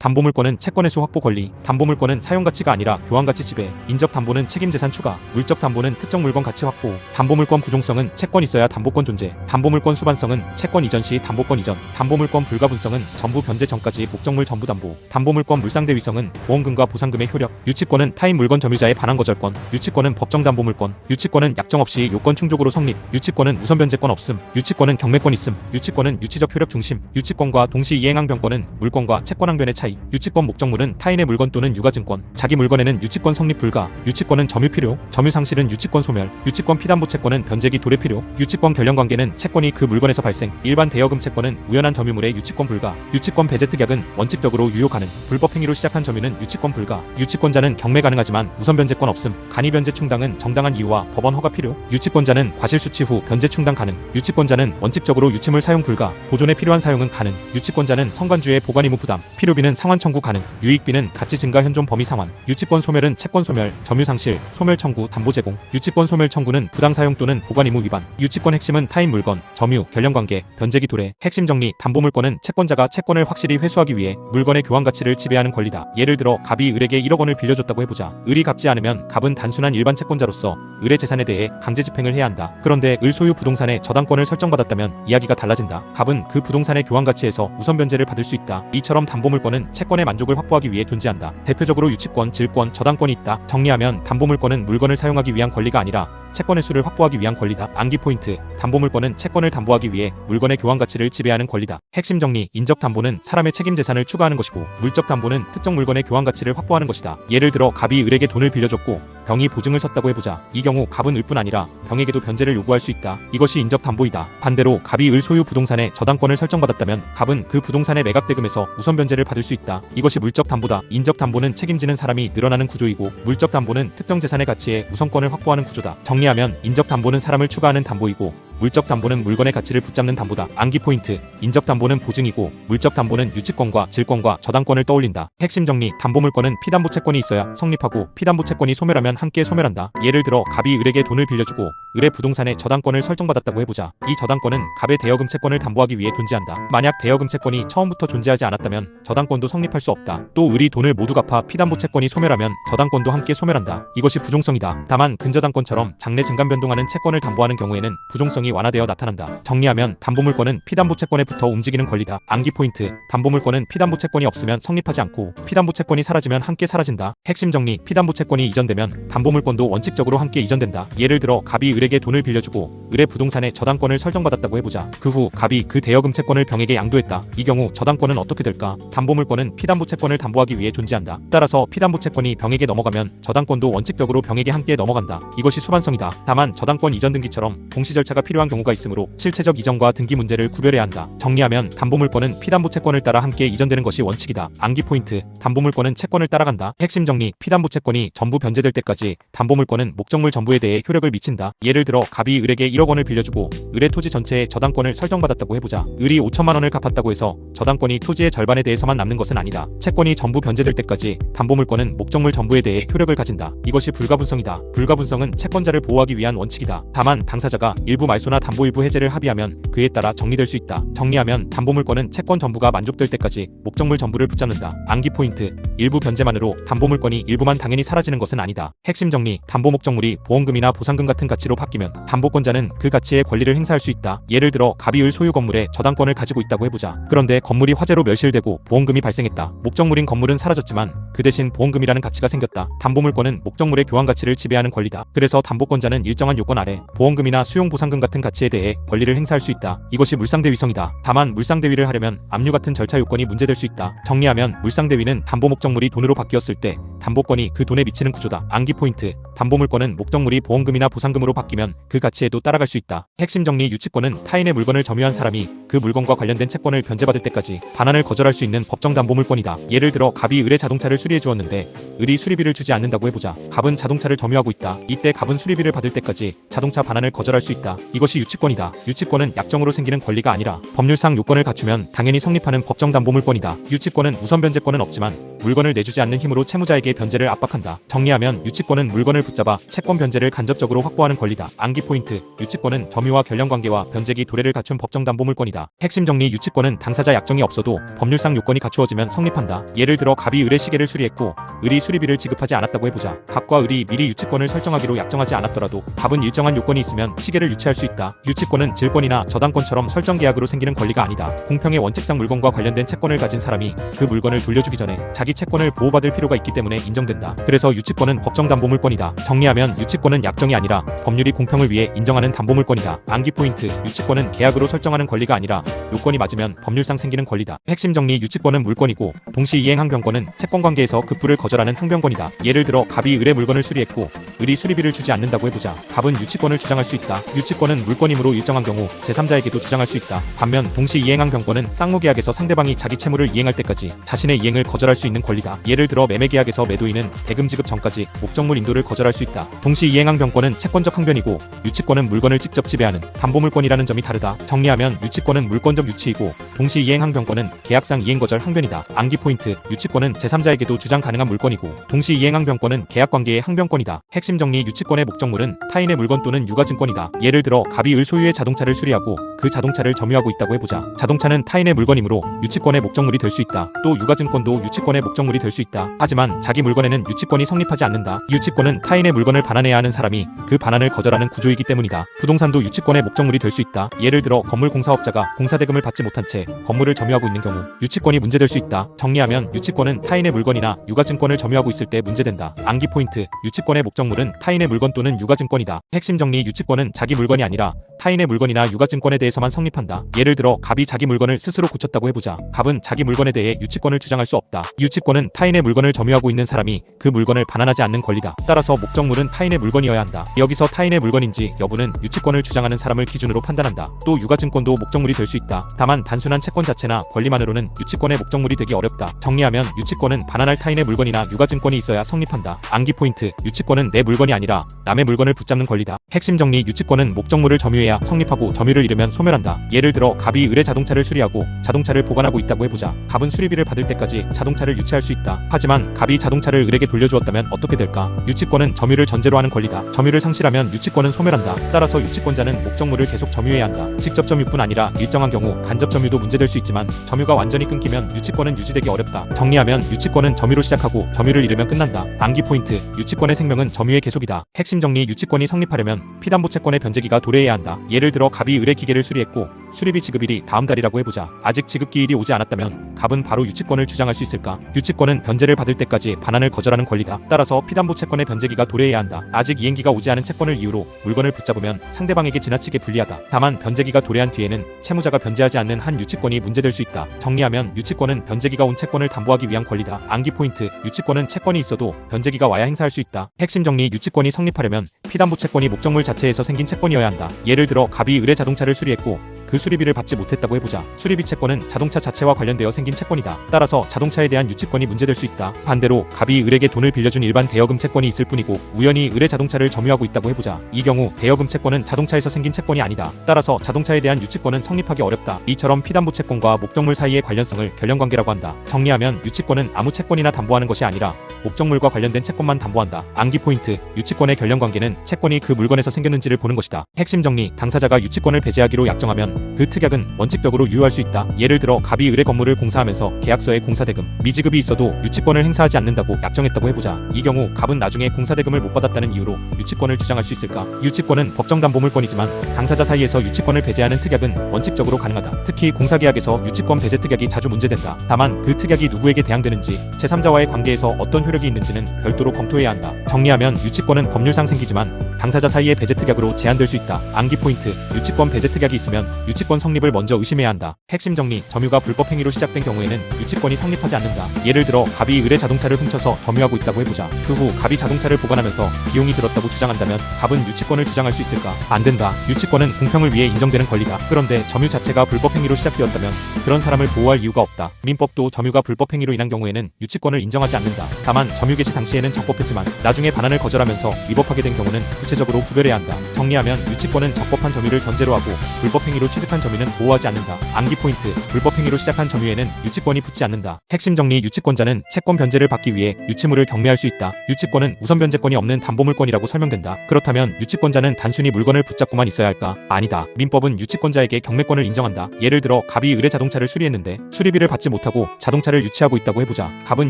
담보물권은 채권의 수 확보 권리, 담보물권은 사용가치가 아니라 교환가치 지배, 인적담보는 책임재산 추가, 물적담보는 특정 물건 가치 확보, 담보물권 부종성은 채권 있어야 담보권 존재, 담보물권 수반성은 채권 이전 시 담보권 이전, 담보물권 불가분성은 전부 변제 전까지 목적물 전부 담보, 담보물권 물상대위성은 보험금과 보상금의 효력, 유치권은 타인 물건 점유자의 반환 거절권, 유치권은 법정담보물권, 유치권은 약정 없이 요건 충족으로 성립, 유치권은 우선 변제권 없음, 유치권은 경매권 있음, 유치권은 유치적 효력 중심, 유치권과 동시 이행항변권은 물권과 채권항변의 차이, 유치권 목적물은 타인의 물건 또는 유가증권, 자기 물건에는 유치권 성립 불가, 유치권은 점유 필요, 점유 상실은 유치권 소멸, 유치권 피담보 채권은 변제기 도래 필요, 유치권 결련관계는 채권이 그 물건에서 발생, 일반 대여금 채권은 우연한 점유물의 유치권 불가, 유치권 배제 특약은 원칙적으로 유효 가능, 불법 행위로 시작한 점유는 유치권 불가, 유치권자는 경매 가능하지만 우선 변제권 없음, 간이 변제 충당은 정당한 이유와 법원 허가 필요, 유치권자는 과실 수취 후 변제 충당 가능, 유치권자는 원칙적으로 유치물 사용 불가, 보존에 필요한 사용은 가능, 유치권자는 성관주의 보관 의무 부담, 필요비는 상환 청구 가능, 유익비는 가치 증가 현존 범위 상환, 유치권 소멸은 채권 소멸, 점유 상실, 소멸 청구, 담보 제공, 유치권 소멸 청구는 부당 사용 또는 보관 의무 위반, 유치권 핵심은 타인 물건, 점유, 결련관계, 변제기 도래, 핵심 정리, 담보물권은 채권자가 채권을 확실히 회수하기 위해 물건의 교환 가치를 지배하는 권리다. 예를 들어 갑이 을에게 1억 원을 빌려줬다고 해보자. 을이 갚지 않으면 갑은 단순한 일반 채권자로서 을의 재산에 대해 강제 집행을 해야 한다. 그런데 을 소유 부동산의 저당권을 설정받았다면 이야기가 달라진다. 갑은 그 부동산의 교환 가치에서 우선 변제를 받을 수 있다. 이처럼 담보물권은 채권의 만족을 확보하기 위해 존재한다. 대표적으로 유치권, 질권, 저당권이 있다. 정리하면 담보물권은 물건을 사용하기 위한 권리가 아니라 채권의 수를 확보하기 위한 권리다. 암기 포인트. 담보물권은 채권을 담보하기 위해 물건의 교환 가치를 지배하는 권리다. 핵심 정리. 인적 담보는 사람의 책임 재산을 추가하는 것이고, 물적 담보는 특정 물건의 교환 가치를 확보하는 것이다. 예를 들어 갑이 을에게 돈을 빌려줬고 병이 보증을 섰다고 해보자. 이 경우 갑은 을뿐 아니라 병에게도 변제를 요구할 수 있다. 이것이 인적 담보이다. 반대로 갑이 을 소유 부동산에 저당권을 설정받았다면 갑은 그 부동산의 매각 대금에서 우선 변제를 받을 수 있다. 이것이 물적 담보다. 인적 담보는 책임지는 사람이 늘어나는 구조이고, 물적 담보는 특정 재산의 가치에 우선권을 확보하는 구조다. 정리하면 인적 담보는 사람을 추가하는 담보이고, 물적 담보는 물건의 가치를 붙잡는 담보다. 암기 포인트. 인적 담보는 보증이고, 물적 담보는 유치권과 질권과 저당권을 떠올린다. 핵심 정리. 담보물권은 피담보 채권이 있어야 성립하고, 피담보 채권이 소멸하면 함께 소멸한다. 예를 들어 갑이 을에게 돈을 빌려주고 을의 부동산에 저당권을 설정받았다고 해보자. 이 저당권은 갑의 대여금 채권을 담보하기 위해 존재한다. 만약 대여금 채권이 처음부터 존재하지 않았다면 저당권도 성립할 수 없다. 또 을이 돈을 모두 갚아 피담보 채권이 소멸하면 저당권도 함께 소멸한다. 이것이 부종성이다. 다만 근저당권처럼 장래 증감 변동하는 채권을 담보하는 경우에는 부종성이 완화되어 나타난다. 정리하면 담보물권은 피담보 채권에 붙어 움직이는 권리다. 암기 포인트. 담보물권은 피담보 채권이 없으면 성립하지 않고, 피담보 채권이 사라지면 함께 사라진다. 핵심 정리. 피담보 채권이 이전되면 담보물권도 원칙적으로 함께 이전된다. 예를 들어 갑이 을에게 돈을 빌려주고 을의 부동산에 저당권을 설정받았다고 해보자. 그 후 갑이 그 대여금 채권을 병에게 양도했다. 이 경우 저당권은 어떻게 될까? 담보물권은 피담보 채권을 담보하기 위해 존재한다. 따라서 피담보 채권이 병에게 넘어가면 저당권도 원칙적으로 병에게 함께 넘어간다. 이것이 수반성이다. 다만 저당권 이전 등기처럼 동시 절차가 필요한 경우가 있으므로 실체적 이전과 등기 문제를 구별해야 한다. 정리하면 담보물권은 피담보 채권을 따라 함께 이전되는 것이 원칙이다. 암기 포인트. 담보물권은 채권을 따라간다. 핵심 정리. 피담보 채권이 전부 변제될 때까지 담보물권은 목적물 전부에 대해 효력을 미친다. 예를 들어 갑이 을에게 1억 원을 빌려주고 을의 토지 전체에 저당권을 설정받았다고 해보자. 을이 5천만 원을 갚았다고 해서 저당권이 토지의 절반에 대해서만 남는 것은 아니다. 채권이 전부 변제될 때까지 담보물권은 목적물 전부에 대해 효력을 가진다. 이것이 불가분성이다. 불가분성은 채권자를 보호하기 위한 원칙이다. 다만 당사자가 일부 말소나 담보 일부 해제를 합의하면 그에 따라 정리될 수 있다. 정리하면 담보물권은 채권 전부가 만족될 때까지 목적물 전부를 붙잡는다. 암기 포인트. 일부 변제만으로 담보물권이 일부만 당연히 사라지는 것은 아니다. 핵심 정리. 담보 목적물이 보험금이나 보상금 같은 가치로 바뀌면 담보권자는 그 가치의 권리를 행사할 수 있다. 예를 들어 갑이 을 소유 건물에 저당권을 가지고 있다고 해보자. 그런데 건물이 화재로 멸실되고 보험금이 발생했다. 목적물인 건물은 사라졌지만 그 대신 보험금이라는 가치가 생겼다. 담보물권은 목적물의 교환 가치를 지배하는 권리다. 그래서 담보권자는 일정한 요건 아래 보험금이나 수용 보상금 같은 가치에 대해 권리를 행사할 수 있다. 이것이 물상대위성이다. 다만 물상대위를 하려면 압류 같은 절차 요건이 문제될 수 있다. 정리하면 물상대위는 담보 목적물이 돈으로 바뀌었을 때 담보권이 그 돈에 미치는 구조다. 암기 포인트. 담보물권은 목적물이 보험금이나 보상금으로 바뀌면 그 가치에도 따라갈 수 있다. 핵심 정리. 유치권은 타인의 물건을 점유한 사람이 그 물건과 관련된 채권을 변제받을 때까지 반환을 거절할 수 있는 법정 담보물권이다. 예를 들어 갑이 을의 자동차를 수리해 주었는데 을이 수리비를 주지 않는다고 해보자. 갑은 자동차를 점유하고 있다. 이때 갑은 수리비를 받을 때까지 자동차 반환을 거절할 수 있다. 이것이 유치권이다. 유치권은 약정으로 생기는 권리가 아니라 법률상 요건을 갖추면 당연히 성립하는 법정 담보물권이다. 유치권은 우선 변제권은 없지만 물건을 내주지 않는 힘으로 채무자에게 변제를 압박한다. 정리하면 유치권은 물건을 붙잡아 채권 변제를 간접적으로 확보하는 권리다. 암기 포인트. 유치권은 점유와 결련관계와 변제기 도래를 갖춘 법정담보물권이다. 핵심 정리. 유치권은 당사자 약정이 없어도 법률상 요건이 갖추어지면 성립한다. 예를 들어 갑이 을의 시계를 수리했고 을이 수리비를 지급하지 않았다고 해보자. 갑과 을이 미리 유치권을 설정하기로 약정하지 않았더라도 갑은 일정한 요건이 있으면 시계를 유치할 수 있다. 유치권은 질권이나 저당권처럼 설정 계약으로 생기는 권리가 아니다. 공평의 원칙상 물건과 관련된 채권을 가진 사람이 그 물건을 돌려주기 전에 자기 채권을 보호받을 필요가 있기 때문에 인정된다. 그래서 유치권은 법정담보물권이다. 정리하면 유치권은 약정이 아니라 법률이 공평을 위해 인정하는 담보물권이다. 암기 포인트. 유치권은 계약으로 설정하는 권리가 아니라 요건이 맞으면 법률상 생기는 권리다. 핵심 정리. 유치권은 물권이고 동시 이행 항변권은 채권관계에서 급부를 거절하는 항변권이다. 예를 들어 갑이 을의 물건을 수리했고 을이 수리비를 주지 않는다고 해보자. 갑은 유치권을 주장할 수 있다. 유치권은 물권이므로 일정한 경우 제3자에게도 주장할 수 있다. 반면 동시 이행 항변권은 쌍무계약에서 상대방이 자기 채무를 이행할 때까지 자신의 이행을 거절할 수 있는 권리다. 예를 들어 매매계약에서 매도인은 대금 지급 전까지 목적물 인도를 거절할 수 있다. 동시 이행 항변권은 채권적 항변이고 유치권은 물건을 직접 지배하는 담보물권이라는 점이 다르다. 정리하면 유치권은 물권적 유치이고 동시 이행 항변권은 계약상 이행 거절 항변이다. 암기 포인트. 유치권은 제3자에게도 주장 가능한 물권이고 동시 이행 항변권은 계약관계의 항변권이다. 핵심 정리. 유치권의 목적물은 타인의 물건 또는 유가증권이다. 예를 들어 갑이 을 소유의 자동차를 수리하고 그 자동차를 점유하고 있다고 해보자. 자동차는 타인의 물건이므로 유치권의 목적물이 될 수 있다. 또 유가증권도 유치권의 목적물이 될 수 있다. 하지만 자기 물건에는 유치권이 성립하지 않는다. 유치권은 타인의 물건을 반환해야 하는 사람이 그 반환을 거절하는 구조이기 때문이다. 부동산도 유치권의 목적물이 될 수 있다. 예를 들어 건물 공사업자가 공사대금을 받지 못한 채 건물을 점유하고 있는 경우 유치권이 문제될 수 있다. 정리하면 유치권은 타인의 물건이나 유가증권을 점유하고 있을 때 문제된다. 암기 포인트. 유치권의 목적물은 타인의 물건 또는 유가증권이다. 핵심 정리. 유치권은 자기 물건이 아니라 타인의 물건이나 유가증권에 대해서만 성립한다. 예를 들어 갑이 자기 물건을 스스로 고쳤다고 해보자. 갑은 자기 물건에 대해 유치권을 주장할 수 없다. 유치권은 타인의 물건을 점유하고 있는 사람이 그 물건을 반환하지 않는 권리다. 따라서 목적물은 타인의 물건이어야 한다. 여기서 타인의 물건인지 여부는 유치권을 주장하는 사람을 기준으로 판단한다. 또 유가증권도 목적물이 될 수 있다. 다만 단순한 채권 자체나 권리만으로는 유치권의 목적물이 되기 어렵다. 정리하면 유치권은 반환할 타인의 물건이나 유가증권이 있어야 성립한다. 암기 포인트. 유치권은 내 물건이 아니라 남의 물건을 붙잡는 권리다. 핵심 정리. 유치권은 목적물을 점유해야 성립하고 점유를 잃으면 소멸한다. 예를 들어 갑이 을의 자동차를 수리하고 자동차를 보관하고 있다고 해보자. 갑은 수리비를 받을 때까지 자동차를 유치할 수 있다. 하지만 갑이 자동차를 을에게 돌려주었다면 어떻게 될까? 유치권은 점유를 전제로 하는 권리다. 점유를 상실하면 유치권은 소멸한다. 따라서 유치권자는 목적물을 계속 점유해야 한다. 직접 점유뿐 아니라 일정한 경우 간접 점유도 문제될 수 있지만 점유가 완전히 끊기면 유치권은 유지되기 어렵다. 정리하면 유치권은 점유로 시작하고 점유를 잃으면 끝난다. 암기 포인트. 유치권의 생명은 점유의 계속이다. 핵심 정리. 유치권이 성립하려면 피담보 채권의 변제기가 도래해야 한다. 예를 들어 갑이 을의 기계를 수리했고 수리비 지급일이 다음 달이라고 해보자. 아직 지급기일이 오지 않았다면 갑은 바로 유치권을 주장할 수 있을까? 유치권은 변제를 받을 때까지 반환을 거절하는 권리다. 따라서 피담보 채권의 변제기가 도래해야 한다. 아직 이행기가 오지 않은 채권을 이유로 물건을 붙잡으면 상대방에게 지나치게 불리하다. 다만 변제기가 도래한 뒤에는 채무자가 변제하지 않는 한 유치권이 문제될 수 있다. 정리하면 유치권은 변제기가 온 채권을 담보하기 위한 권리다. 암기 포인트. 유치권은 채권이 있어도 변제기가 와야 행사할 수 있다. 핵심 정리. 유치권이 성립하려면 피담보 채권이 목적물 자체에서 생긴 채권이어야 한다. 예를 들어 갑이 을의 자동차를 수리했고 그 수리비를 받지 못했다고 해보자. 수리비 채권은 자동차 자체와 관련되어 생긴 채권이다. 따라서 자동차에 대한 유치권이 문제될 수 있다. 반대로 갑이 을에게 돈을 빌려준 일반 대여금 채권이 있을 뿐이고 우연히 을의 자동차를 점유하고 있다고 해보자. 이 경우 대여금 채권은 자동차에서 생긴 채권이 아니다. 따라서 자동차에 대한 유치권은 성립하기 어렵다. 이처럼 피담보 채권과 목적물 사이의 관련성을 결련관계라고 한다. 정리하면 유치권은 아무 채권이나 담보하는 것이 아니라 목적물과 관련된 채권만 담보한다. 암기 포인트. 유치권의 결련관계는 채권이 그 물건에서 생겼는지를 보는 것이다. 핵심 정리. 당사자가 유치권을 배제하기로 약정하면 그 특약은 원칙적으로 유효할 수 있다. 예를 들어 갑이 을의 건물을 공사하면서 계약서에 공사대금, 미지급이 있어도 유치권을 행사하지 않는다고 약정했다고 해보자. 이 경우 갑은 나중에 공사대금을 못 받았다는 이유로 유치권을 주장할 수 있을까? 유치권은 법정담보물권이지만 당사자 사이에서 유치권을 배제하는 특약은 원칙적으로 가능하다. 특히 공사계약에서 유치권 배제 특약이 자주 문제된다. 다만 그 특약이 누구에게 대항되는지, 제3자와의 관계에서 어떤 효력이 있는지는 별도로 검토해야 한다. 정리하면 유치권은 법률상 생기지만 당사자 사이의 배제 특약으로 제한될 수 있다. 암기 포인트. 유치권 배제 특약이 있으면 유치권 성립을 먼저 의심해야 한다. 핵심 정리. 점유가 불법 행위로 시작된 경우에는 유치권이 성립하지 않는다. 예를 들어 갑이 을의 자동차를 훔쳐서 점유하고 있다고 해보자. 그 후 갑이 자동차를 보관하면서 비용이 들었다고 주장한다면 갑은 유치권을 주장할 수 있을까? 안 된다. 유치권은 공평을 위해 인정되는 권리다. 그런데 점유 자체가 불법 행위로 시작되었다면 그런 사람을 보호할 이유가 없다. 민법도 점유가 불법 행위로 인한 경우에는 유치권을 인정하지 않는다. 다만 점유 개시 당시에는 적법했지만 나중에 반환을 거절하면서 위법하게 된 경우는 구체적으로 구별해야 한다. 정리하면 유치권은 적법한 점유를 전제로 하고 불법 행위로 취득한 시작한 점유는 보호하지 않는다. 암기 포인트. 불법 행위로 시작한 점유에는 유치권이 붙지 않는다. 핵심 정리. 유치권자는 채권 변제를 받기 위해 유치물을 경매할 수 있다. 유치권은 우선 변제권이 없는 담보물권이라고 설명된다. 그렇다면 유치권자는 단순히 물건을 붙잡고만 있어야 할까? 아니다. 민법은 유치권자에게 경매권을 인정한다. 예를 들어 갑이 을의 자동차를 수리했는데 수리비를 받지 못하고 자동차를 유치하고 있다고 해보자. 갑은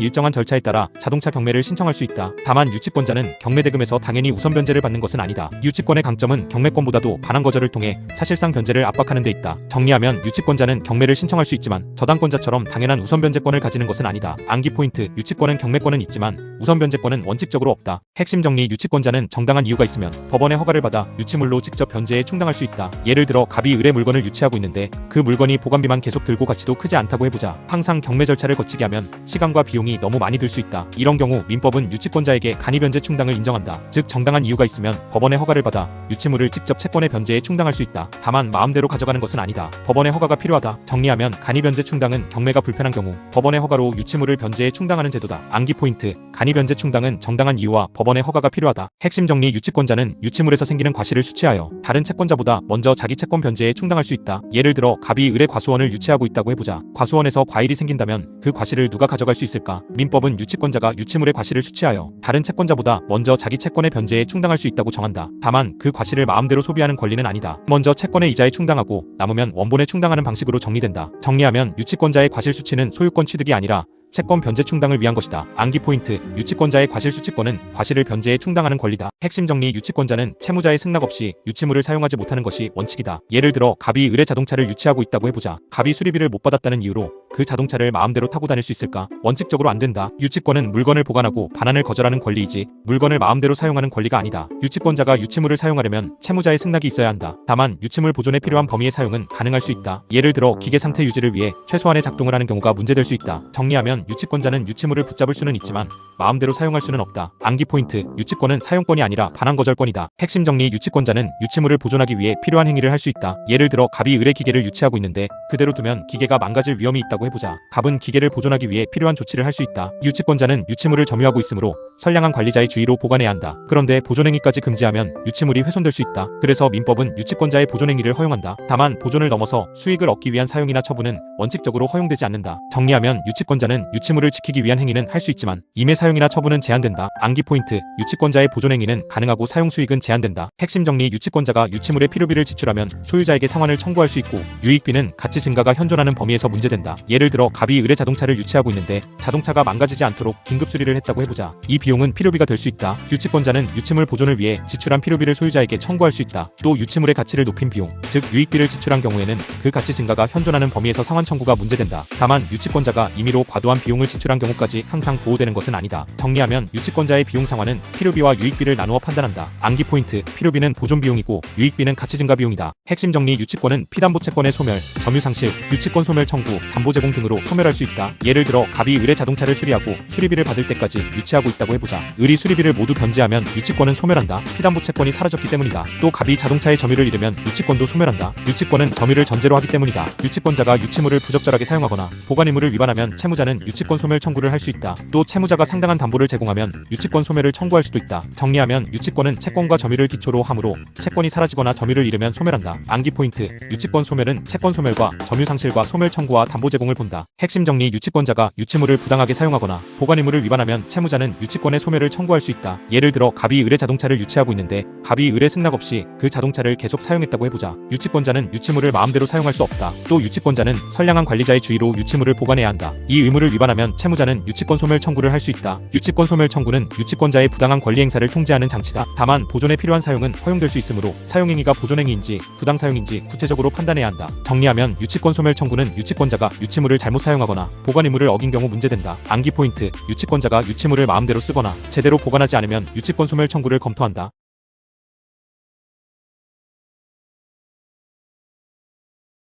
일정한 절차에 따라 자동차 경매를 신청할 수 있다. 다만 유치권자는 경매 대금에서 당연히 우선 변제를 받는 것은 아니다. 유치권의 강점은 경매권보다도 반환 거절을 통해 사실상 변제를 압박하는 데 있다. 정리하면 유치권자는 경매를 신청할 수 있지만 저당권자처럼 당연한 우선 변제권을 가지는 것은 아니다. 암기 포인트. 유치권은 경매권은 있지만 우선 변제권은 원칙적으로 없다. 핵심 정리. 유치권자는 정당한 이유가 있으면 법원의 허가를 받아 유치물로 직접 변제에 충당할 수 있다. 예를 들어 갑이 을의 물건을 유치하고 있는데 그 물건이 보관비만 계속 들고 가치도 크지 않다고 해보자. 항상 경매 절차를 거치게 하면 시간과 비용이 너무 많이 들 수 있다. 이런 경우 민법은 유치권자에게 간이 변제 충당을 인정한다. 즉 정당한 이유가 있으면 법원의 허가를 받아 유치물을 직접 채권의 변제에 충당할 수 있다. 다만 마음대로 가져가는 것은 아니다. 법원의 허가가 필요하다. 정리하면 간이 변제 충당은 경매가 불편한 경우 법원의 허가로 유치물을 변제에 충당하는 제도다. 암기 포인트. 간이 변제 충당은 정당한 이유와 법원의 허가가 필요하다. 핵심 정리. 유치권자는 유치물에서 생기는 과실을 수취하여 다른 채권자보다 먼저 자기 채권 변제에 충당할 수 있다. 예를 들어 갑이 을의 과수원을 유치하고 있다고 해보자. 과수원에서 과일이 생긴다면 그 과실을 누가 가져갈 수 있을까? 민법은 유치권자가 유치물의 과실을 수취하여 다른 채권자보다 먼저 자기 채권의 변제에 충당할 수 있다고 정한다. 다만 그 과실을 마음대로 소비하는 권리는 아니다. 먼저 채권의 이자에 충당하고 남으면 원본에 충당하는 방식으로 정리된다. 정리하면 유치권자의 과실 수취는 소유권 취득이 아니라 채권 변제 충당을 위한 것이다. 암기 포인트. 유치권자의 과실 수취권은 과실을 변제에 충당하는 권리다. 핵심 정리. 유치권자는 채무자의 승낙 없이 유치물을 사용하지 못하는 것이 원칙이다. 예를 들어 갑이 을의 자동차를 유치하고 있다고 해보자. 갑이 수리비를 못 받았다는 이유로 그 자동차를 마음대로 타고 다닐 수 있을까? 원칙적으로 안 된다. 유치권은 물건을 보관하고 반환을 거절하는 권리이지 물건을 마음대로 사용하는 권리가 아니다. 유치권자가 유치물을 사용하려면 채무자의 승낙이 있어야 한다. 다만 유치물 보존에 필요한 범위의 사용은 가능할 수 있다. 예를 들어 기계 상태 유지를 위해 최소한의 작동을 하는 경우가 문제될 수 있다. 정리하면 유치권자는 유치물을 붙잡을 수는 있지만 마음대로 사용할 수는 없다. 암기 포인트. 유치권은 사용권이 아니라 반환 거절권이다. 핵심 정리. 유치권자는 유치물을 보존하기 위해 필요한 행위를 할 수 있다. 예를 들어 갑이 을의 기계를 유치하고 있는데 그대로 두면 기계가 망가질 위험이 있다고 해보자. 갑은 기계를 보존하기 위해 필요한 조치를 할 수 있다. 유치권자는 유치물을 점유하고 있으므로 선량한 관리자의 주의로 보관해야 한다. 그런데 보존행위까지 금지하면 유치물이 훼손될 수 있다. 그래서 민법은 유치권자의 보존행위를 허용한다. 다만 보존을 넘어서 수익을 얻기 위한 사용이나 처분은 원칙적으로 허용되지 않는다. 정리하면 유치권자는 유치물을 지키기 위한 행위는 할 수 있지만 임의 사용이나 처분은 제한된다. 암기 포인트. 유치권자의 보존행위는 가능하고 사용 수익은 제한된다. 핵심 정리. 유치권자가 유치물의 필요비를 지출하면 소유자에게 상환을 청구할 수 있고 유익비는 가치 증가가 현존하는 범위에서 문제된다. 예를 들어 갑이 을의 자동차를 유치하고 있는데 자동차가 망가지지 않도록 긴급 수리를 했다고 해보자. 이 비용은 필요비가 될 수 있다. 유치권자는 유치물 보존을 위해 지출한 필요비를 소유자에게 청구할 수 있다. 또 유치물의 가치를 높인 비용, 즉 유익비를 지출한 경우에는 그 가치 증가가 현존하는 범위에서 상환 청구가 문제된다. 다만 유치권자가 임의로 과도한 비용을 지출한 경우까지 항상 보호되는 것은 아니다. 정리하면 유치권자의 비용 상환은 필요비와 유익비를 나누어 판단한다. 암기 포인트. 필요비는 보존 비용이고 유익비는 가치 증가 비용이다. 핵심 정리. 유치권은 피담보 채권의 소멸, 점유 상실, 유치권 소멸 청구, 담보 제공 등으로 소멸할 수 있다. 예를 들어 갑이 을의 자동차를 수리하고 수리비를 받을 때까지 유치하고 있다고 해보자. 을이 수리비를 모두 변제하면 유치권은 소멸한다. 피담보 채권이 사라졌기 때문이다. 또 갑이 자동차의 점유를 잃으면 유치권도 소멸한다. 유치권은 점유를 전제로 하기 때문이다. 유치권자가 유치물을 부적절하게 사용하거나 보관 의무를 위반하면 채무자는 유치권 소멸 청구를 할 수 있다. 또 채무자가 상당한 담보를 제공하면 유치권 소멸을 청구할 수도 있다. 정리하면 유치권은 채권과 점유를 기초로 하므로 채권이 사라지거나 점유를 잃으면 소멸한다. 암기 포인트. 유치권 소멸은 채권 소멸과 점유 상실과 소멸 청구와 담보 제공을 본다. 핵심 정리. 유치권자가 유치물을 부당하게 사용하거나 보관 의무를 위반하면 채무자는 유치권의 소멸을 청구할 수 있다. 예를 들어 갑이 을의 자동차를 유치하고 있는데 갑이 을의 승낙 없이 그 자동차를 계속 사용했다고 해보자. 유치권자는 유치물을 마음대로 사용할 수 없다. 또 유치권자는 선량한 관리자의 주의로 유치물을 보관해야 한다. 이 의무를 위반하면 채무자는 유치권 소멸 청구를 할 수 있다. 유치권 소멸 청구는 유치권자의 부당한 권리 행사를 통제하는 장치다. 다만 보존에 필요한 사용은 허용될 수 있으므로 사용행위가 보존행위인지 부당 사용인지 구체적으로 판단해야 한다. 정리하면 유치권 소멸 청구는 유치권자가 유치물을 잘못 사용하거나 보관 의무를 어긴 경우 문제된다. 암기 포인트. 유치권자가 유치물을 마음대로 쓰거나 제대로 보관하지 않으면 유치권 소멸 청구를 검토한다.